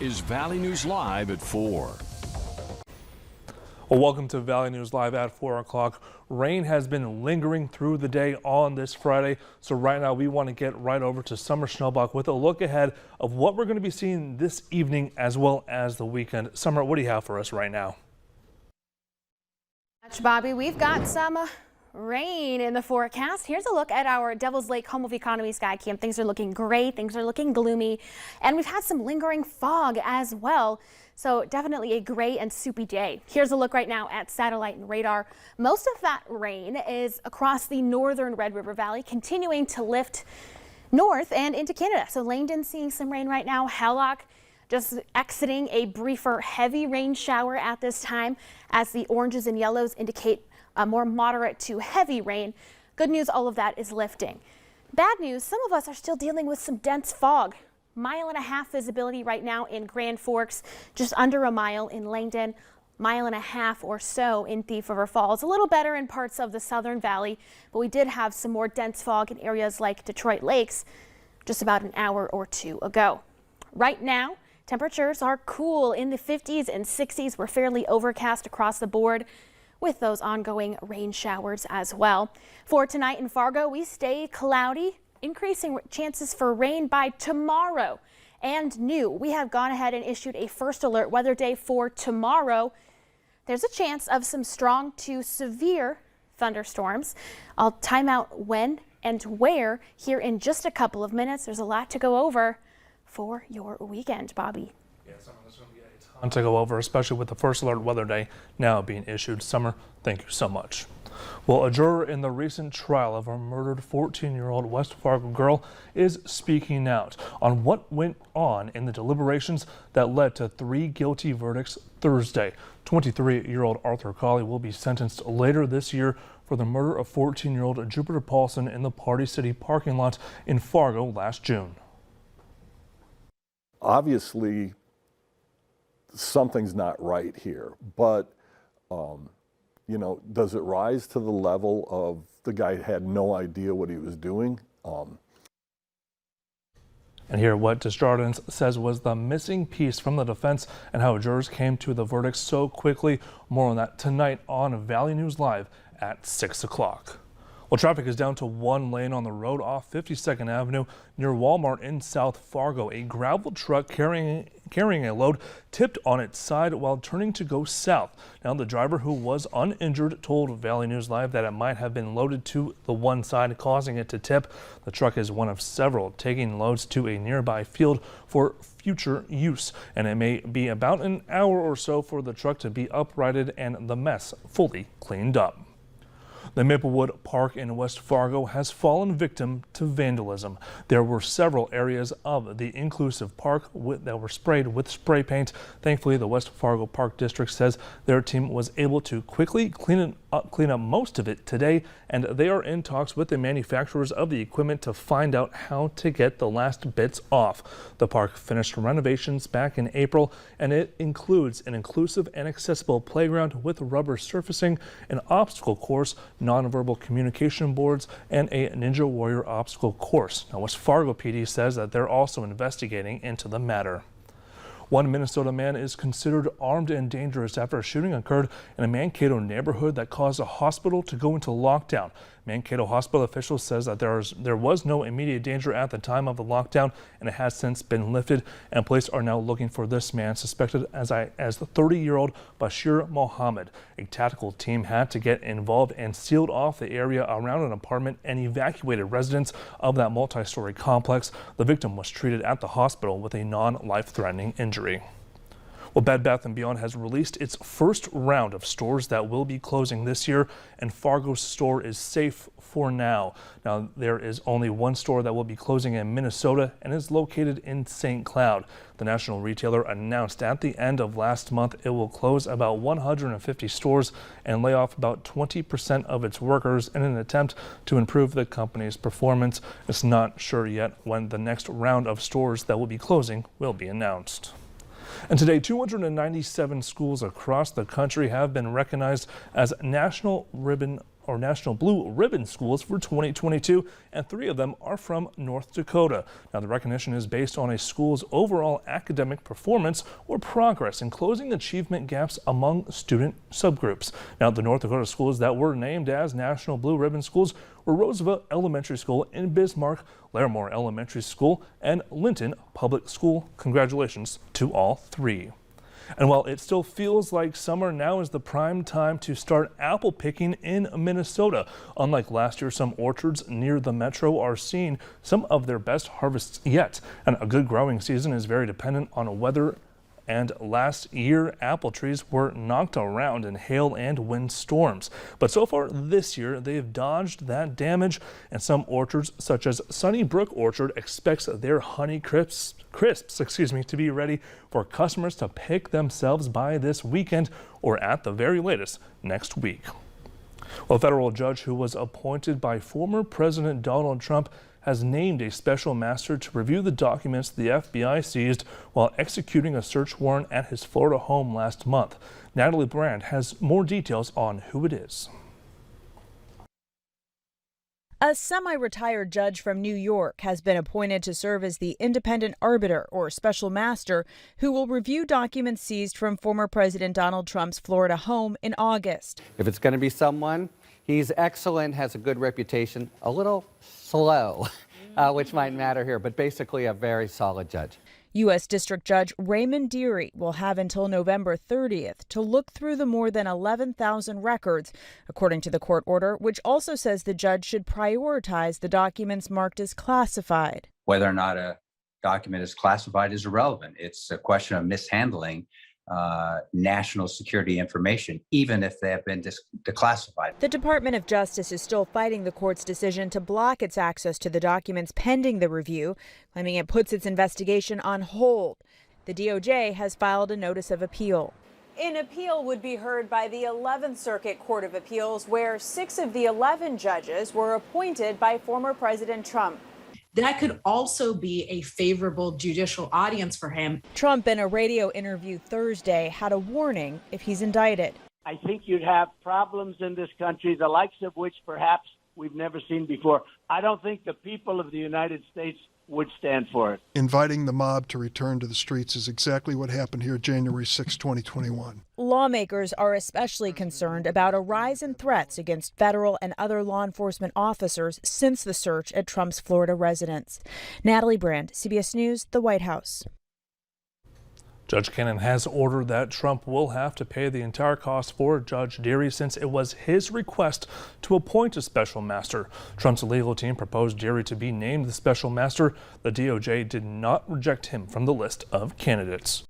is Valley News Live at 4. Well, welcome to Valley News Live at 4 o'clock. Rain has been lingering through the day on this Friday, so right now we want to get right over to Summer Schnellbach with a look ahead of what we're going to be seeing this evening as well as the weekend. Summer, what do you have for us right now? Bobby, we've got some rain in the forecast. Here's a look at our Devil's Lake Home of Economy sky cam. Things are looking gray, things are looking gloomy, and we've had some lingering fog as well. So definitely a gray and soupy day. Here's a look right now at satellite and radar. Most of that rain is across the northern Red River Valley, continuing to lift north and into Canada. So Langdon seeing some rain right now. Hallock just exiting a briefer heavy rain shower at this time, as the oranges and yellows indicate a more moderate to heavy rain. Good news, all of that is lifting. Bad news, some of us are still dealing with some dense fog. 1.5 mile visibility right now in Grand Forks, just under a mile in Langdon, 1.5 mile or so in Thief River Falls. A little better in parts of the Southern Valley, but we did have some more dense fog in areas like Detroit Lakes just about an hour or two ago. Right now, temperatures are cool in the 50s and 60s. We're fairly overcast across the board, with those ongoing rain showers as well. For tonight in Fargo, we stay cloudy, increasing chances for rain by tomorrow. And new, we have gone ahead and issued a first alert weather day for tomorrow. There's a chance of some strong to severe thunderstorms. I'll time out when and where here in just a couple of minutes. There's a lot to go over for your weekend, Bobby. Yeah, Summer, there's going to be a ton to go over, especially with the first alert weather day now being issued. Summer, thank you so much. Well, a juror in the recent trial of a murdered 14-year-old West Fargo girl is speaking out on what went on in the deliberations that led to 3 guilty verdicts Thursday. 23-year-old Arthur Colley will be sentenced later this year for the murder of 14-year-old Jupiter Paulson in the Party City parking lot in Fargo last June. Obviously, something's not right here, but you know, does it rise to the level of the guy had no idea what he was doing? And here what Desjardins says was the missing piece from the defense and how jurors came to the verdict so quickly. More on that tonight on Valley News Live at 6 o'clock. Well, traffic is down to 1 lane on the road off 52nd Avenue near Walmart in South Fargo. A gravel truck carrying a load tipped on its side while turning to go south. Now, the driver, who was uninjured, told Valley News Live that it might have been loaded to the one side, causing it to tip. The truck is one of several taking loads to a nearby field for future use, and it may be about an hour or so for the truck to be uprighted and the mess fully cleaned up. The Maplewood Park in West Fargo has fallen victim to vandalism. There were several areas of the inclusive park that were sprayed with spray paint. Thankfully, the West Fargo Park District says their team was able to quickly clean up most of it today, and they are in talks with the manufacturers of the equipment to find out how to get the last bits off. The park finished renovations back in April, and it includes an inclusive and accessible playground with rubber surfacing, an obstacle course, nonverbal communication boards, and a Ninja Warrior obstacle course. Now, West Fargo PD says that they're also investigating into the matter. One Minnesota man is considered armed and dangerous after a shooting occurred in a Mankato neighborhood that caused a hospital to go into lockdown. Mankato hospital officials says that there was no immediate danger at the time of the lockdown, and it has since been lifted, and police are now looking for this man suspected as the 30-year-old Bashir Mohammed. A tactical team had to get involved and sealed off the area around an apartment and evacuated residents of that multi-story complex. The victim was treated at the hospital with a non-life-threatening injury. Well, Bed Bath & Beyond has released its first round of stores that will be closing this year, and Fargo's store is safe for now. Now, there is only one store that will be closing in Minnesota and is located in St. Cloud. The national retailer announced at the end of last month it will close about 150 stores and lay off about 20% of its workers in an attempt to improve the company's performance. It's not sure yet when the next round of stores that will be closing will be announced. And today, 297 schools across the country have been recognized as National Ribbon National Blue Ribbon Schools for 2022, and 3 of them are from North Dakota. Now, the recognition is based on a school's overall academic performance or progress in closing achievement gaps among student subgroups. Now, the North Dakota schools that were named as National Blue Ribbon Schools were Roosevelt Elementary School in Bismarck, Larimore Elementary School, and Linton Public School. Congratulations to all 3. And while it still feels like summer, now is the prime time to start apple picking in Minnesota. Unlike last year, some orchards near the metro are seeing some of their best harvests yet. And a good growing season is very dependent on weather. And last year, apple trees were knocked around in hail and wind storms. But so far this year, they've dodged that damage. And some orchards, such as Sunnybrook Orchard, expects their Honey Crisps to be ready for customers to pick themselves by this weekend or at the very latest next week. Well, a federal judge who was appointed by former President Donald Trump has named a special master to review the documents the FBI seized while executing a search warrant at his Florida home last month. Natalie Brand has more details on who it is. A semi-retired judge from New York has been appointed to serve as the independent arbiter or special master who will review documents seized from former President Donald Trump's Florida home in August. If it's going to be someone, he's excellent, has a good reputation, a little slow, which might matter here, but basically a very solid judge. U.S. District Judge Raymond Dearie will have until November 30th to look through the more than 11,000 records, according to the court order, which also says the judge should prioritize the documents marked as classified. Whether or not a document is classified is irrelevant. It's a question of mishandling national security information, even if they have been declassified. The Department of Justice is still fighting the court's decision to block its access to the documents pending the review, claiming it puts its investigation on hold. The DOJ has filed a notice of appeal. An appeal would be heard by the 11th Circuit Court of Appeals, where 6 of the 11 judges were appointed by former President Trump. That could also be a favorable judicial audience for him. Trump, in a radio interview Thursday, had a warning if he's indicted. I think you'd have problems in this country, the likes of which perhaps we've never seen before. I don't think the people of the United States would stand for it. Inviting the mob to return to the streets is exactly what happened here January 6, 2021. Lawmakers are especially concerned about a rise in threats against federal and other law enforcement officers since the search at Trump's Florida residence. Natalie Brand, CBS News, the White House. Judge Cannon has ordered that Trump will have to pay the entire cost for Judge Dearie since it was his request to appoint a special master. Trump's legal team proposed Dearie to be named the special master. The DOJ did not reject him from the list of candidates.